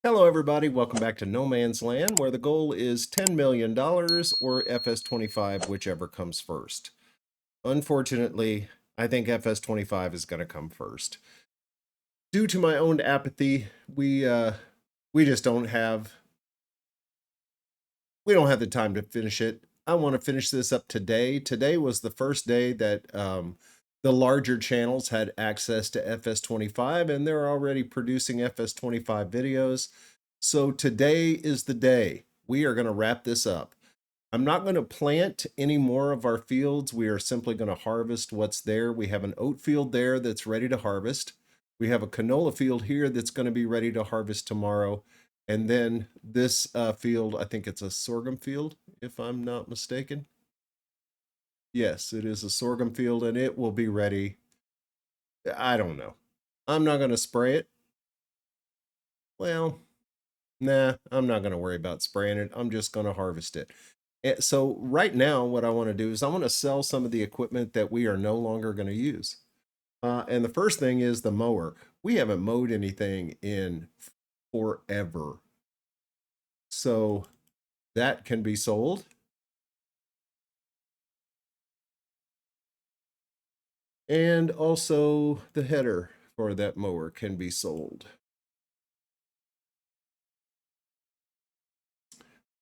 Hello, everybody. Welcome back to No Man's Land, where the goal is $10 million or FS25, whichever comes first. Unfortunately, I think FS25 is going to come first. Due to my own apathy, we just don't have the time to finish it. I want to finish this up today. Today was the first day that the larger channels had access to FS25, and they're already producing FS25 videos. So today is the day. We are going to wrap this up. I'm not going to plant any more of our fields. We are simply going to harvest what's there. We have an oat field there that's ready to harvest. We have a canola field here that's going to be ready to harvest tomorrow. And then this field, I think it's a sorghum field, if I'm not mistaken. Yes, it is a sorghum field, and it will be ready. I don't know. I'm not going to spray it. Well, nah, I'm not going to worry about spraying it. I'm just going to harvest it. So right now, what I want to do is I want to sell some of the equipment that we are no longer going to use. And the first thing is the mower. We haven't mowed anything in forever. So that can be sold. And also the header for that mower can be sold.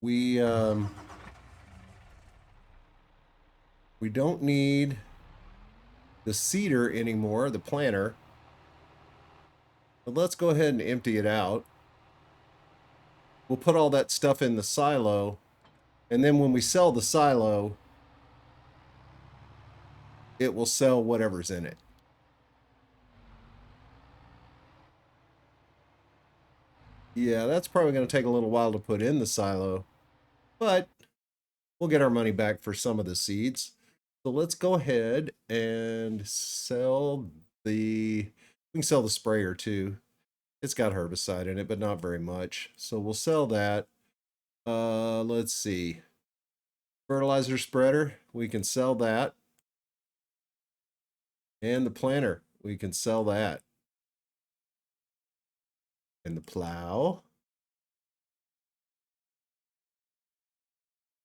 We don't need the seeder anymore, the planter. But let's go ahead and empty it out. We'll put all that stuff in the silo. And then when we sell the silo, it will sell whatever's in it. Yeah, that's probably going to take a little while to put in the silo, but we'll get our money back for some of the seeds. So let's go ahead and sell we can sell the sprayer too. It's got herbicide in it, but not very much. So we'll sell that. Let's see. Fertilizer spreader, we can sell that. And the planter, we can sell that. And the plow.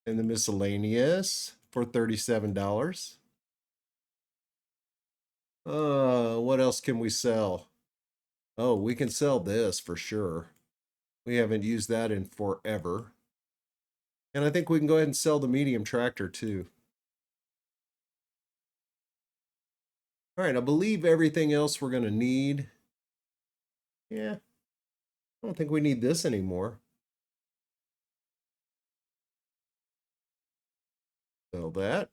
And the miscellaneous for $37. What else can we sell? Oh, we can sell this for sure. We haven't used that in forever. And I think we can go ahead and sell the medium tractor too. All right, I believe everything else we're going to need. Yeah, I don't think we need this anymore. Sell that.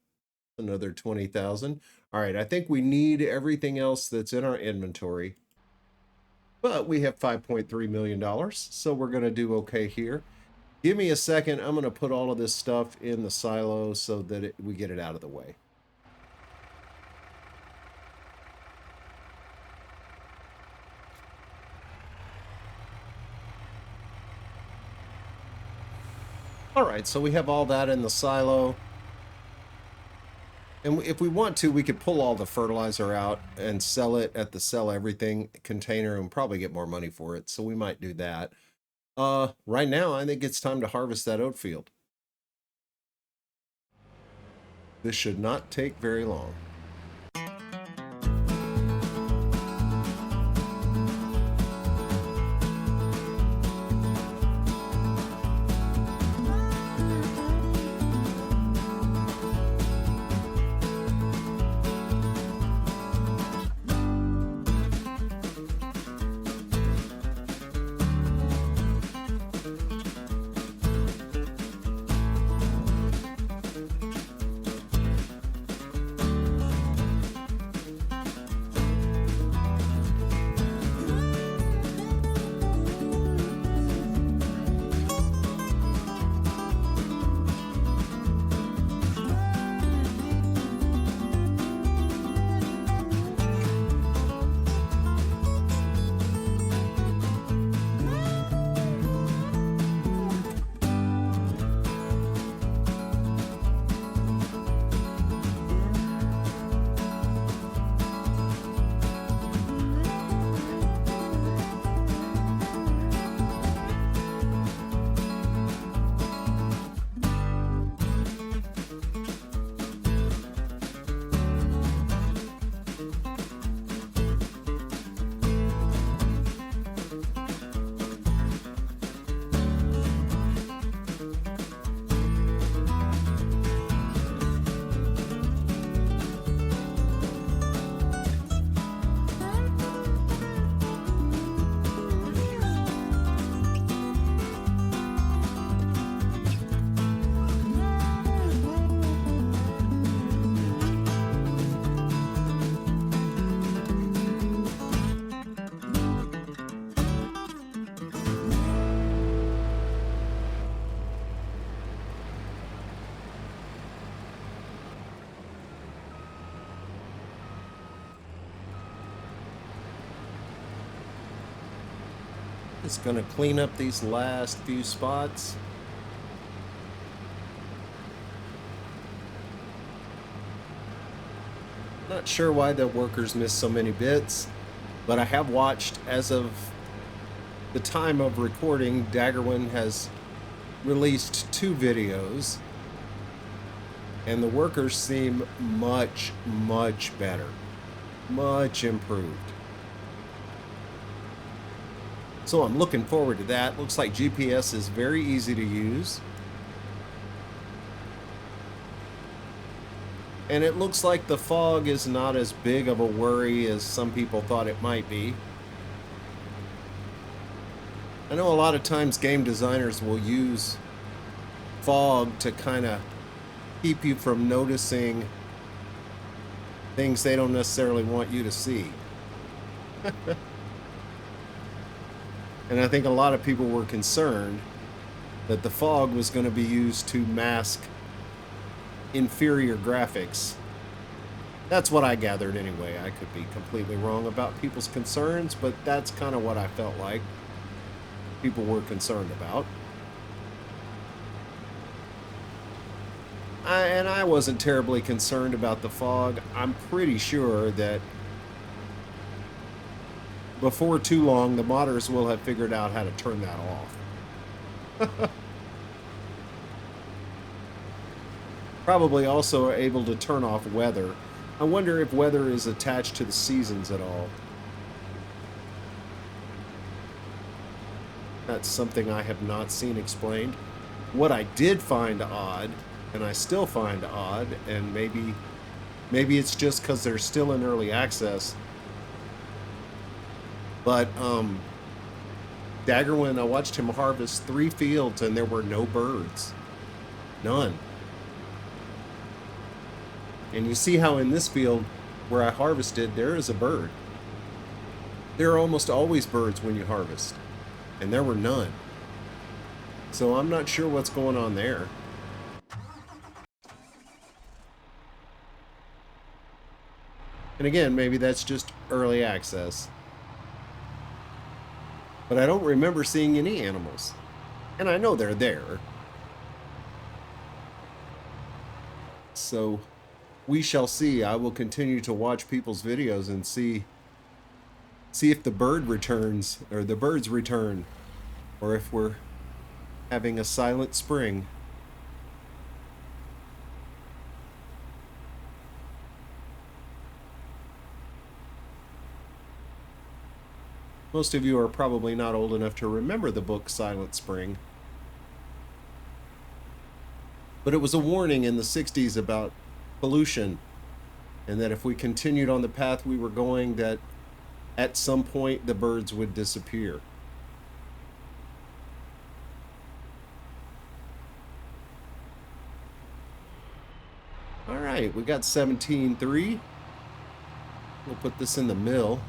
Another 20,000. All right, I think we need everything else that's in our inventory. But we have $5.3 million, so we're going to do okay here. Give me a second. I'm going to put all of this stuff in the silo so that we get it out of the way. All right, so we have all that in the silo. And if we want to, we could pull all the fertilizer out and sell it at the sell everything container and probably get more money for it. So we might do that. Right now, I think it's time to harvest that oat field. This should not take very long. Just gonna clean up these last few spots. Not sure why the workers missed so many bits, but I have watched, as of the time of recording, Daggerwin has released 2 videos, and the workers seem much, much better. Much improved. So I'm looking forward to that. Looks like GPS is very easy to use. And it looks like the fog is not as big of a worry as some people thought it might be. I know a lot of times game designers will use fog to kind of keep you from noticing things they don't necessarily want you to see. And I think a lot of people were concerned that the fog was going to be used to mask inferior graphics. That's what I gathered anyway. I could be completely wrong about people's concerns, but that's kind of what I felt like people were concerned about. And I wasn't terribly concerned about the fog. I'm pretty sure that before too long, the modders will have figured out how to turn that off. Probably also are able to turn off weather. I wonder if weather is attached to the seasons at all. That's something I have not seen explained. What I did find odd, and I still find odd, and maybe it's just because they're still in early access, but Daggerwin, I watched him harvest 3 fields and there were no birds. None. And you see how in this field where I harvested, there is a bird. There are almost always birds when you harvest, and there were none. So I'm not sure what's going on there. And again, maybe that's just early access. But I don't remember seeing any animals. And I know they're there. So we shall see. I will continue to watch people's videos and see if the bird returns, or the birds return, or if we're having a silent spring. Most of you are probably not old enough to remember the book Silent Spring. But it was a warning in the 60s about pollution, and that if we continued on the path we were going, that at some point the birds would disappear. All right, we got 17.3. We'll put this in the mill.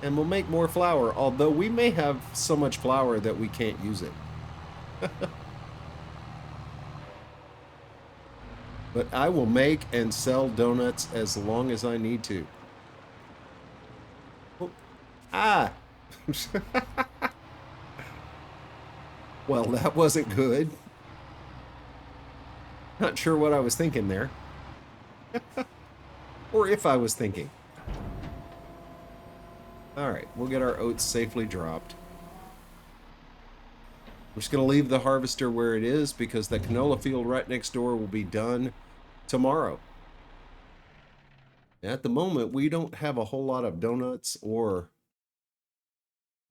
And we'll make more flour, although we may have so much flour that we can't use it. But I will make and sell donuts as long as I need to. Oh. Ah! Well, that wasn't good. Not sure what I was thinking there. Or if I was thinking. Alright, we'll get our oats safely dropped. I'm just going to leave the harvester where it is because the canola field right next door will be done tomorrow. At the moment, we don't have a whole lot of donuts or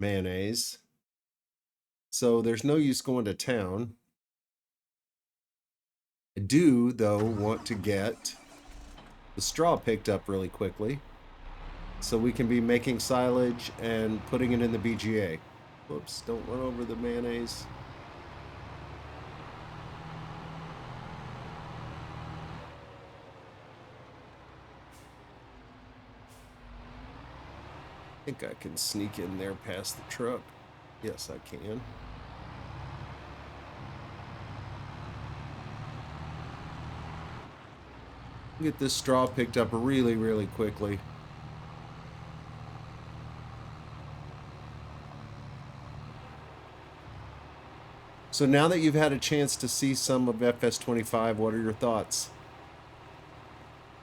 mayonnaise, so there's no use going to town. I do, though, want to get the straw picked up really quickly so we can be making silage and putting it in the BGA. Whoops, don't run over the mayonnaise. I think I can sneak in there past the truck. Yes, I can. Get this straw picked up really, really quickly. So now that you've had a chance to see some of FS25, what are your thoughts?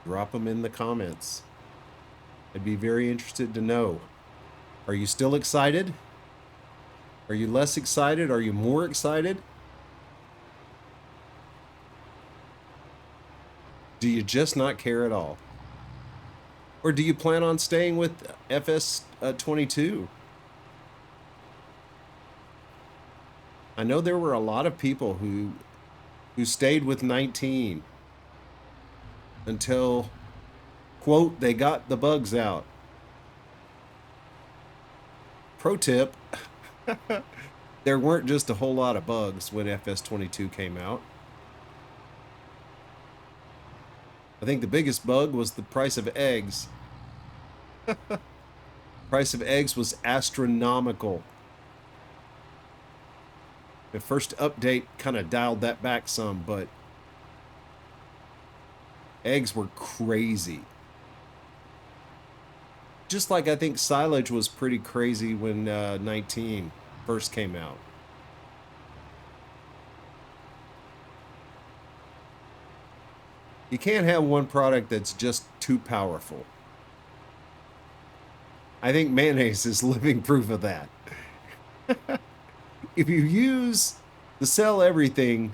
Drop them in the comments. I'd be very interested to know. Are you still excited? Are you less excited? Are you more excited? Do you just not care at all? Or do you plan on staying with FS22? I know there were a lot of people who stayed with 19 until, quote, they got the bugs out. Pro tip, there weren't just a whole lot of bugs when FS22 came out. I think the biggest bug was the price of eggs. Price of eggs was astronomical. The first update kind of dialed that back some, but eggs were crazy. Just like I think silage was pretty crazy when 19 first came out. You can't have one product that's just too powerful. I think mayonnaise is living proof of that. If you use the sell everything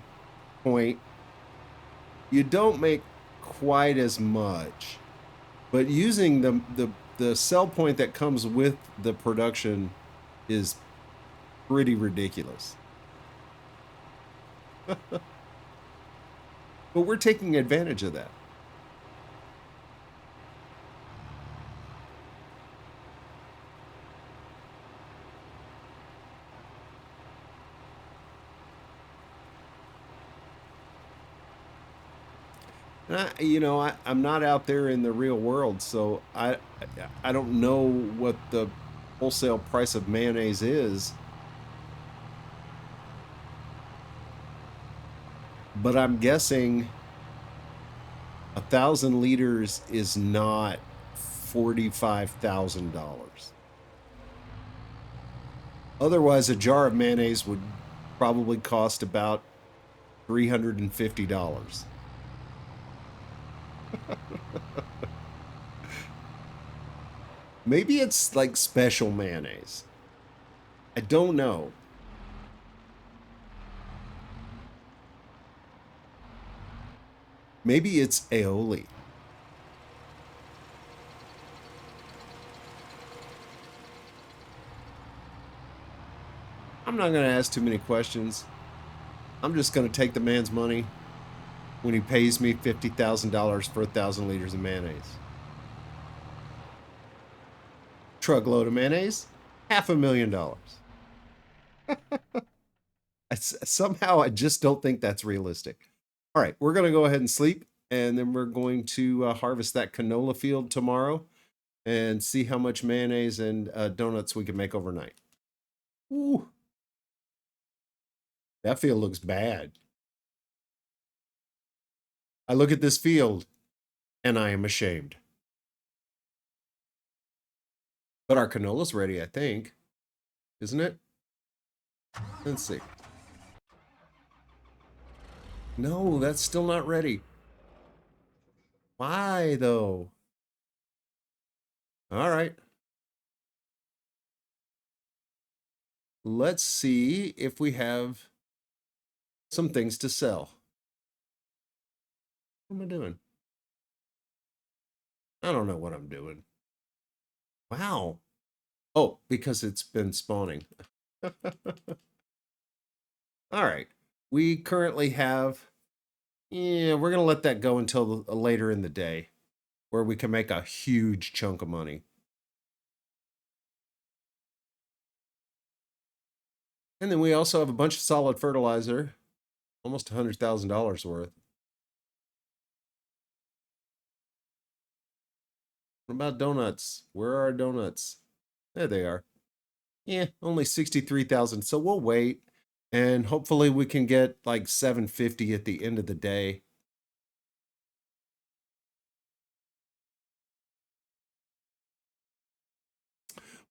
point, you don't make quite as much. But using the sell point that comes with the production is pretty ridiculous. But we're taking advantage of that. And I'm not out there in the real world, so I don't know what the wholesale price of mayonnaise is. But I'm guessing 1,000 liters is not $45,000. Otherwise, a jar of mayonnaise would probably cost about $350. Maybe it's like special mayonnaise. I don't know. Maybe it's aioli. I'm not going to ask too many questions. I'm just going to take the man's money when he pays me $50,000 for 1,000 liters of mayonnaise. Truckload of mayonnaise, $500,000. Somehow I just don't think that's realistic. All right, we're going to go ahead and sleep, and then we're going to harvest that canola field tomorrow and see how much mayonnaise and donuts we can make overnight. Ooh, that field looks bad. I look at this field and I am ashamed. But our canola's ready, I think. Isn't it? Let's see. No, that's still not ready. Why, though? All right. Let's see if we have some things to sell. What am I doing? I don't know what I'm doing. Wow. Oh, because it's been spawning. All right. We currently have, yeah, we're going to let that go until later in the day where we can make a huge chunk of money. And then we also have a bunch of solid fertilizer, almost $100,000 worth. What about donuts? Where are our donuts? There they are. Yeah, only 63,000. So we'll wait and hopefully we can get like 750 at the end of the day.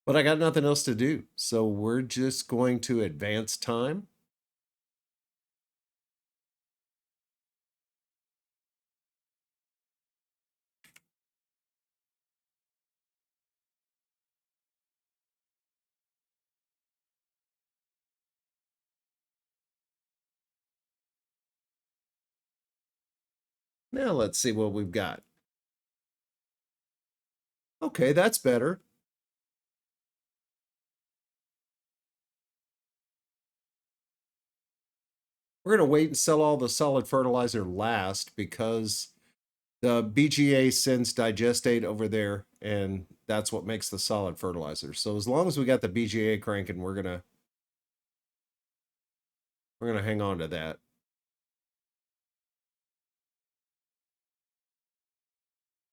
But I got nothing else to do. So we're just going to advance time Now let's see what we've got. Okay, that's better. We're going to wait and sell all the solid fertilizer last because the BGA sends digestate over there, and that's what makes the solid fertilizer. So as long as we got the BGA cranking, we're gonna hang on to that.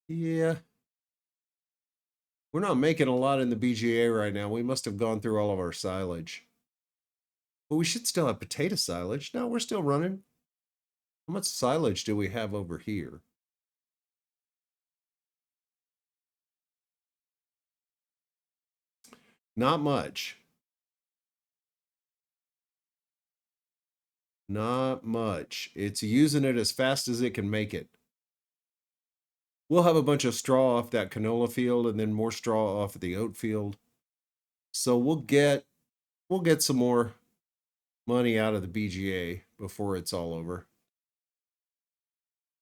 Yeah. We're not making a lot in the BGA right now. We must have gone through all of our silage. But we should still have potato silage. No, we're still running. How much silage do we have over here? Not much. Not much. It's using it as fast as it can make it. We'll have a bunch of straw off that canola field and then more straw off of the oat field. So we'll get some more money out of the BGA before it's all over.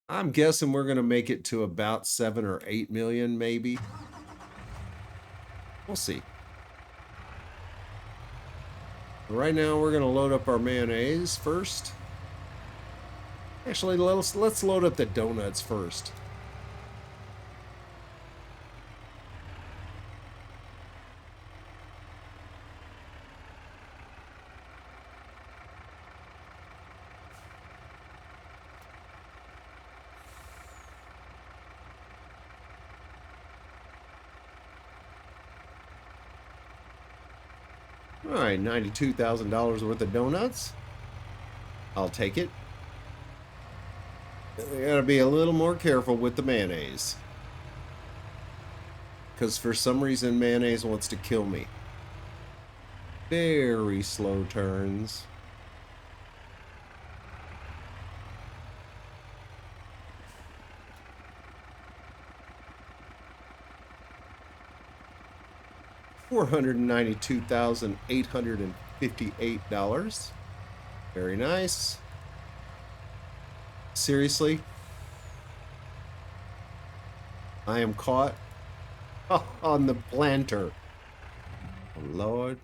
I'm guessing we're going to make it to about 7 or 8 million, maybe. We'll see. Right now, we're going to load up our mayonnaise first. Actually, let's load up the donuts first. All right, $92,000 worth of donuts. I'll take it. We gotta be a little more careful with the mayonnaise. Because for some reason, mayonnaise wants to kill me. Very slow turns. $492,858. Very nice. Seriously? I am caught on the planter. Oh, Lord.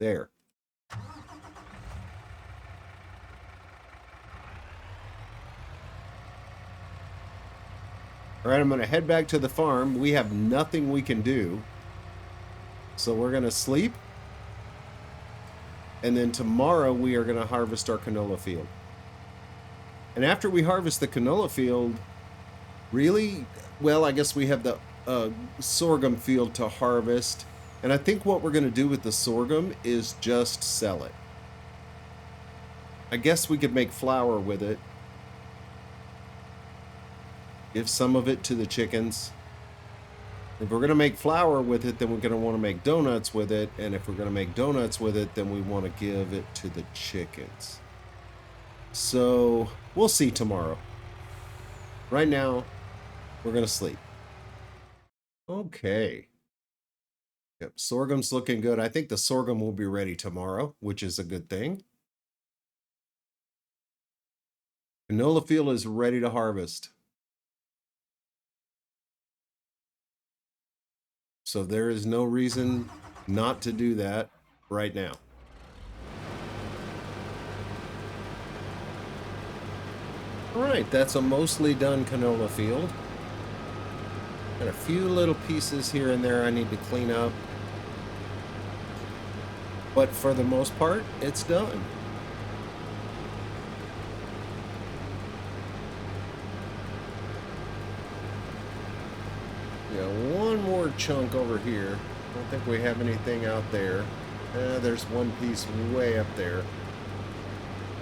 There. All right, I'm going to head back to the farm. We have nothing we can do. So we're going to sleep. And then tomorrow we are going to harvest our canola field. And after we harvest the canola field, really, well, I guess we have the sorghum field to harvest. And I think what we're going to do with the sorghum is just sell it. I guess we could make flour with it. Give some of it to the chickens. If we're going to make flour with it, then we're going to want to make donuts with it. And if we're going to make donuts with it, then we want to give it to the chickens. So we'll see tomorrow. Right now, we're going to sleep. Okay. Yep, sorghum's looking good. I think the sorghum will be ready tomorrow, which is a good thing. Canola field is ready to harvest. So there is no reason not to do that right now. All right, that's a mostly done canola field. Got a few little pieces here and there I need to clean up. But for the most part, it's done. Yeah, one more chunk over here. I don't think we have anything out there. There's one piece way up there.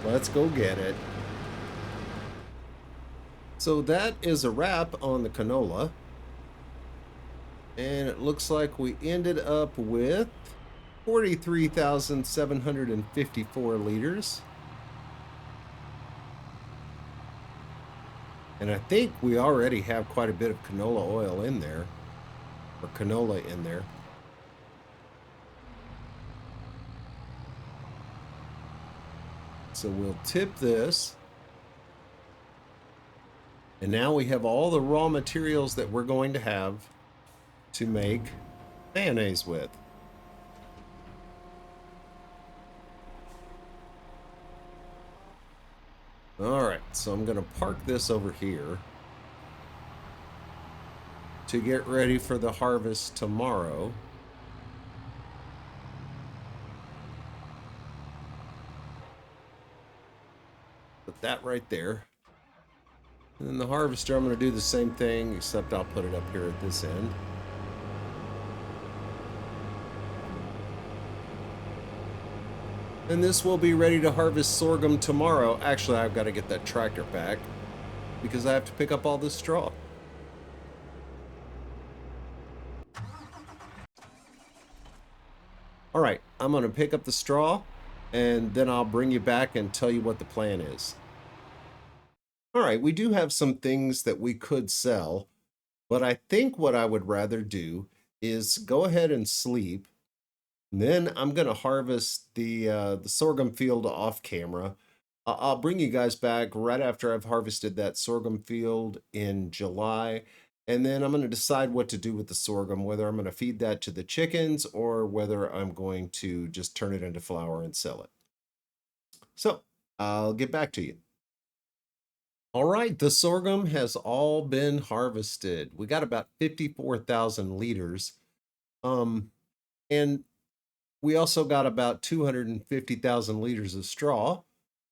Let's go get it. So that is a wrap on the canola. And it looks like we ended up with 43,754 liters. And I think we already have quite a bit of canola oil in there, or canola in there. So we'll tip this. And now we have all the raw materials that we're going to have to make mayonnaise with. All right, so I'm going to park this over here to get ready for the harvest tomorrow. Put that right there. And then the harvester, I'm going to do the same thing, except I'll put it up here at this end. And this will be ready to harvest sorghum tomorrow. Actually, I've got to get that tractor back because I have to pick up all this straw. All right, I'm going to pick up the straw and then I'll bring you back and tell you what the plan is. All right, we do have some things that we could sell, but I think what I would rather do is go ahead and sleep. Then I'm going to harvest the sorghum field off camera. I'll bring you guys back right after I've harvested that sorghum field in July. And then I'm going to decide what to do with the sorghum, whether I'm going to feed that to the chickens or whether I'm going to just turn it into flour and sell it. So I'll get back to you. All right, the sorghum has all been harvested. We got about 54,000 liters. And we also got about 250,000 liters of straw,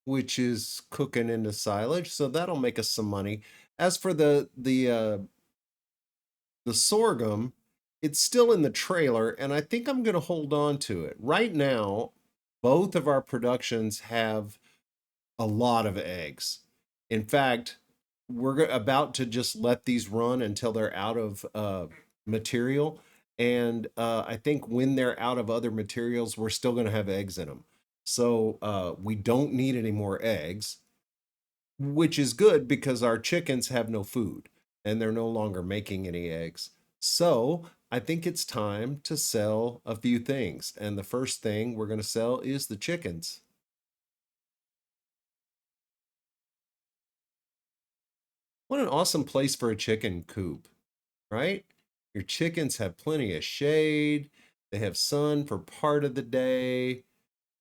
which is cooking into silage, so that'll make us some money. As for the sorghum, it's still in the trailer, and I think I'm going to hold on to it. Right now, both of our productions have a lot of eggs. In fact, we're about to just let these run until they're out of material. And I think when they're out of other materials, we're still going to have eggs in them. So we don't need any more eggs, which is good because our chickens have no food and they're no longer making any eggs. So I think it's time to sell a few things. And the first thing we're going to sell is the chickens. What an awesome place for a chicken coop, right? Your chickens have plenty of shade. They have sun for part of the day.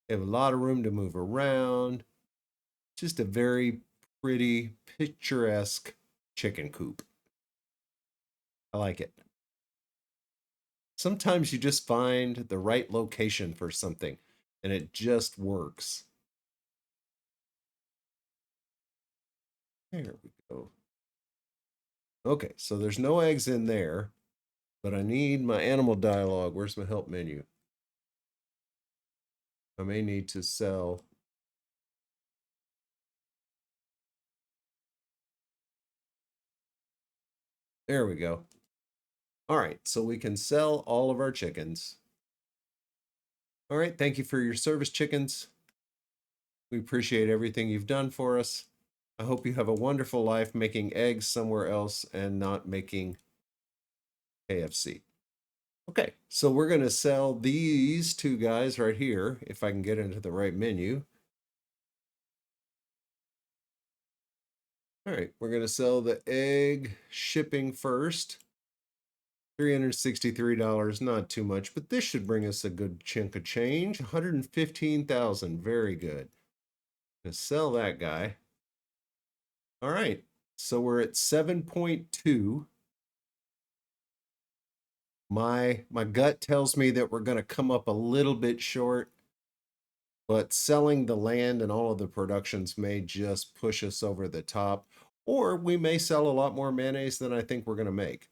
They have a lot of room to move around. Just a very pretty, picturesque chicken coop. I like it. Sometimes you just find the right location for something and it just works. There we go. Okay, so there's no eggs in there, but I need my animal dialogue. Where's my help menu? I may need to sell. There we go. All right, so we can sell all of our chickens. All right, thank you for your service, chickens. We appreciate everything you've done for us. I hope you have a wonderful life making eggs somewhere else and not making KFC. Okay, so we're going to sell these two guys right here, if I can get into the right menu. All right, we're going to sell the egg shipping first. $363, not too much, but this should bring us a good chunk of change. 115,000, very good. Gonna sell that guy. All right, so we're at 7.2. My gut tells me that we're going to come up a little bit short, but selling the land and all of the productions may just push us over the top, or we may sell a lot more mayonnaise than I think we're going to make.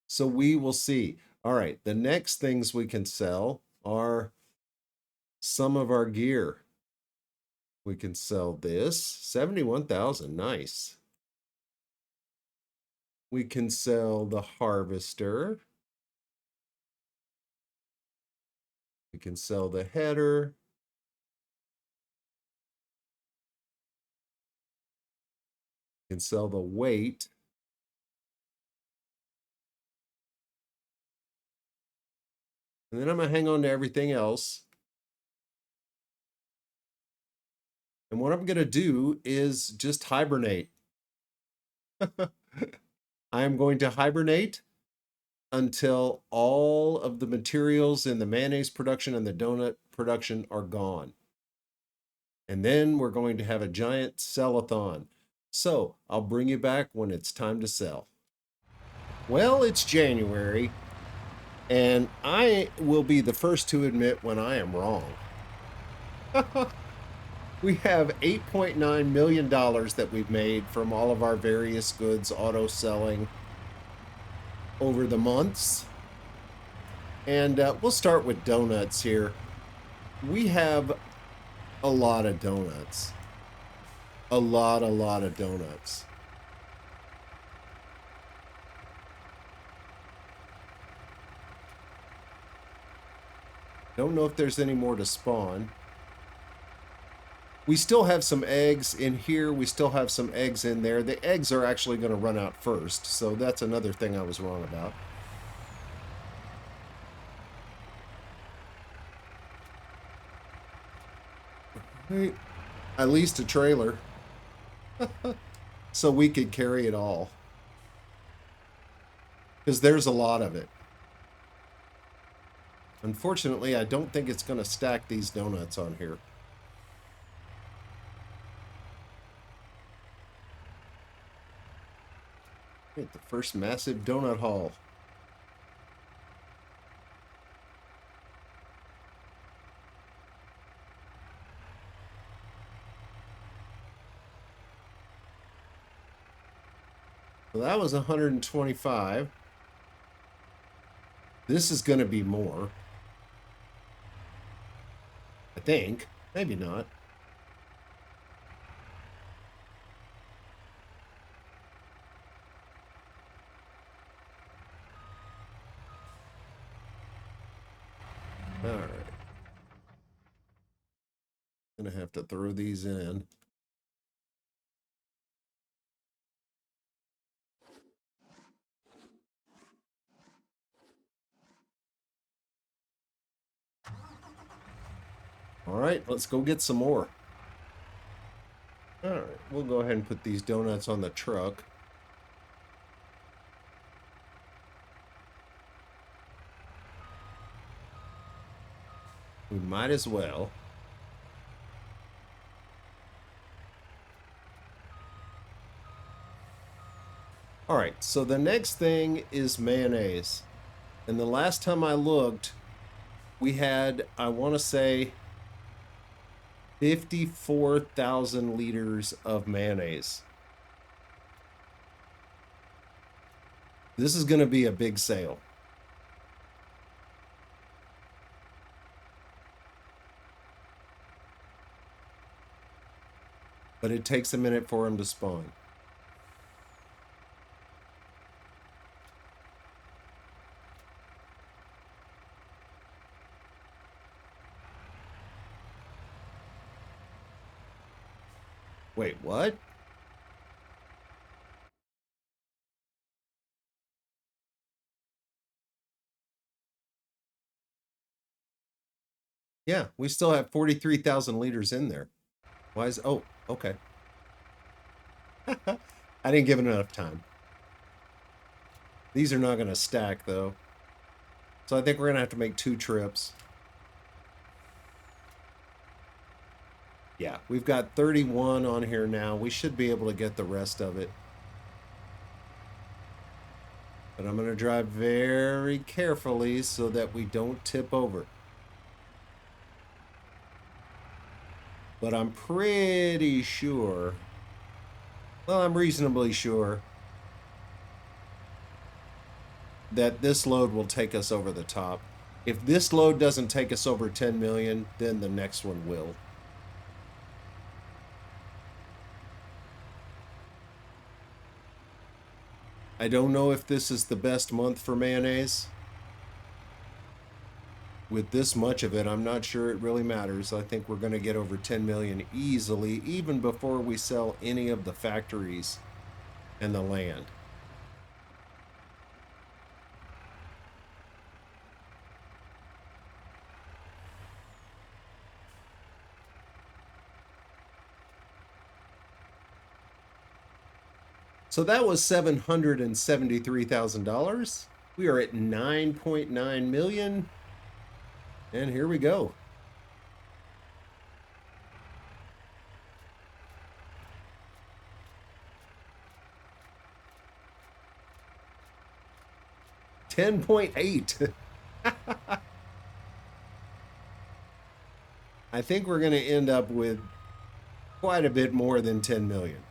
So we will see. All right, the next things we can sell are some of our gear. We can sell this, 71,000, nice. We can sell the harvester. We can sell the header. We can sell the weight. And then I'm going to hang on to everything else. And what I'm going to do is just hibernate. I am going to hibernate until all of the materials in the mayonnaise production and the donut production are gone. And then we're going to have a giant sell-a-thon. So I'll bring you back when it's time to sell. Well, it's January, and I will be the first to admit when I am wrong. We have $8.9 million that we've made from all of our various goods auto selling over the months. And we'll start with donuts here. We have a lot of donuts. A lot of donuts. Don't know if there's any more to spawn. We still have some eggs in here. We still have some eggs in there. The eggs are actually going to run out first, so that's another thing I was wrong about. At least a trailer. So we could carry it all. Because there's a lot of it. Unfortunately, I don't think it's going to stack these donuts on here. The first massive donut haul. So that was 125. This is going to be more. I think. Maybe not. All right. Gonna have to throw these in. All right, let's go get some more. All right, we'll go ahead and put these donuts on the truck. We might as well. All right, so the next thing is mayonnaise. And the last time I looked, we had, I want to say, 54,000 liters of mayonnaise. This is going to be a big sale. But it takes a minute for them to spawn. Wait, what? Yeah, we still have 43,000 liters in there. Why is... Oh, okay. I didn't give it enough time. These are not going to stack, though. So I think we're going to have to make 2 trips. Yeah, we've got 31 on here now. We should be able to get the rest of it. But I'm going to drive very carefully so that we don't tip over. But I'm pretty sure, well, I'm reasonably sure that this load will take us over the top. If this load doesn't take us over 10 million, then the next one will. I don't know if this is the best month for mayonnaise. With this much of it, I'm not sure it really matters. I think we're going to get over 10 million easily, even before we sell any of the factories and the land. So that was $773,000. We are at 9.9 million. And here we go. $10.8. I think we're going to end up with quite a bit more than 10 million.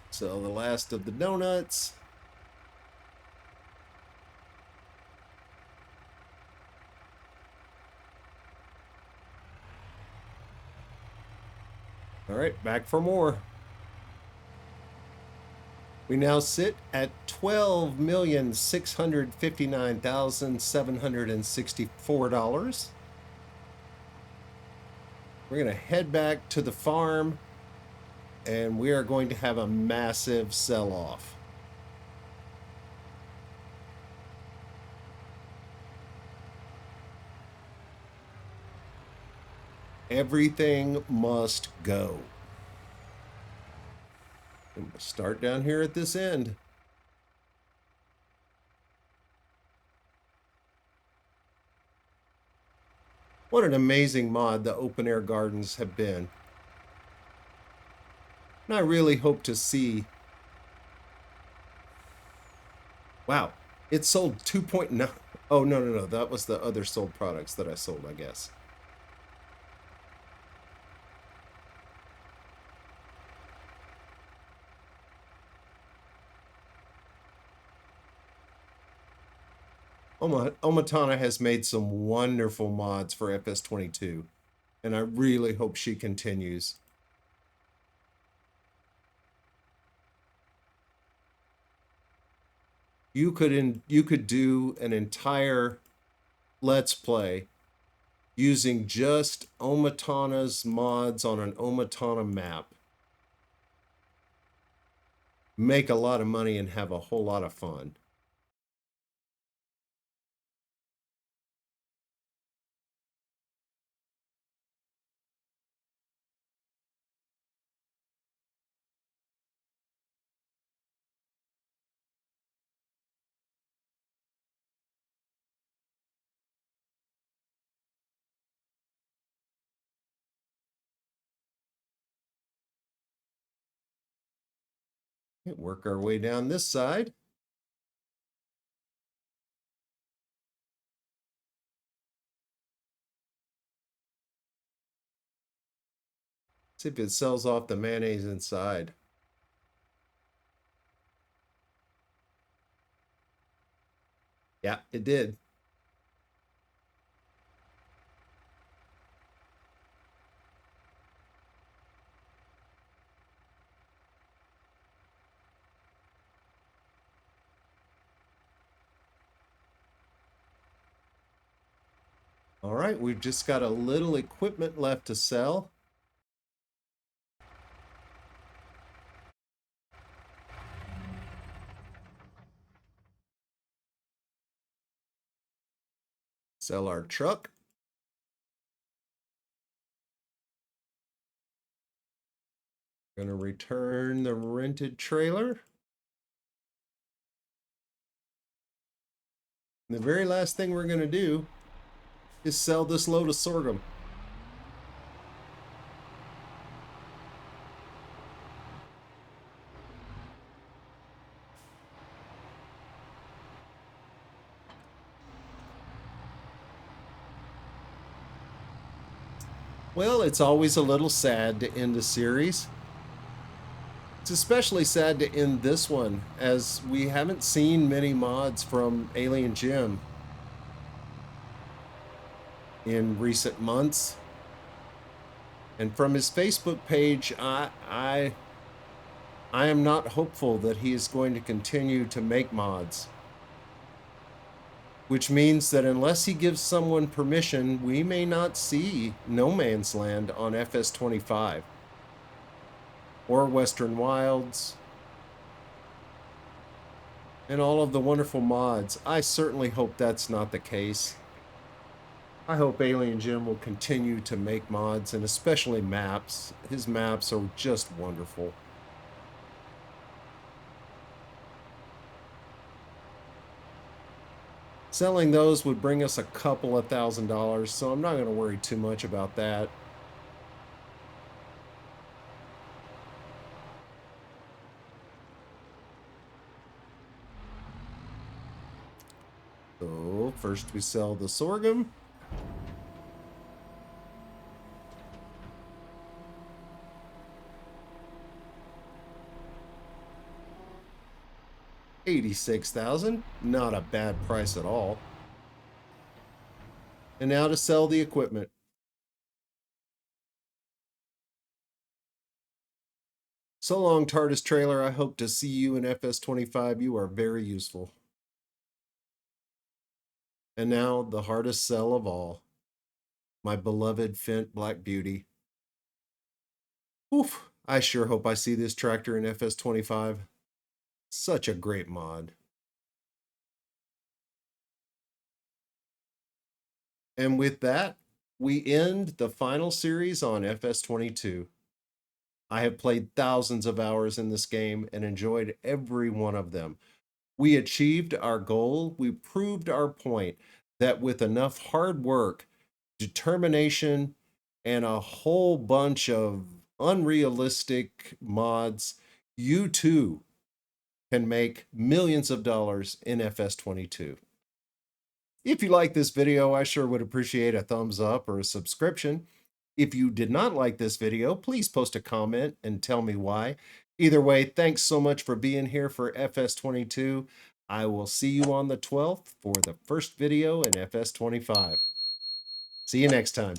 So the last of the donuts. All right, back for more. We now sit at $12,659,764. We're going to head back to the farm and we are going to have a massive sell-off. Everything must go. And we'll start down here at this end. What an amazing mod the open air gardens have been. And I really hope to see. Wow, it sold 2.9. Oh, no. That was the other sold products that I sold, I guess. Omatana has made some wonderful mods for FS22, and I really hope she continues. You could do an entire Let's Play using just Omatana's mods on an Omatana map. Make a lot of money and have a whole lot of fun. Work our way down this side. See if it sells off the mayonnaise inside. Yeah, it did. All right, we've just got a little equipment left to sell. Sell our truck. Gonna return the rented trailer. And the very last thing we're gonna do is sell this load of sorghum. Well, it's always a little sad to end a series. It's especially sad to end this one, as we haven't seen many mods from Alien Jim in recent months. And from his Facebook page, I am not hopeful that he is going to continue to make mods. Which means that unless he gives someone permission, we may not see No Man's Land on FS25 or Western Wilds and all of the wonderful mods. I certainly hope that's not the case. I hope Alien Jim will continue to make mods and especially maps. His maps are just wonderful. Selling those would bring us a couple of $1,000, so I'm not going to worry too much about that. So first we sell the sorghum. $86,000, not a bad price at all. And now to sell the equipment. So long, TARDIS trailer. I hope to see you in FS25. You are very useful. And now the hardest sell of all, my beloved Fendt Black Beauty. Oof, I sure hope I see this tractor in FS25. Such a great mod. And with that, we end the final series on FS22. I have played thousands of hours in this game and enjoyed every one of them. We achieved our goal. We proved our point that with enough hard work, determination, and a whole bunch of unrealistic mods, you too can make millions of dollars in FS22. If you like this video, I sure would appreciate a thumbs up or a subscription. If you did not like this video, please post a comment and tell me why. Either way, thanks so much for being here for FS22. I will see you on the 12th for the first video in FS25. See you next time.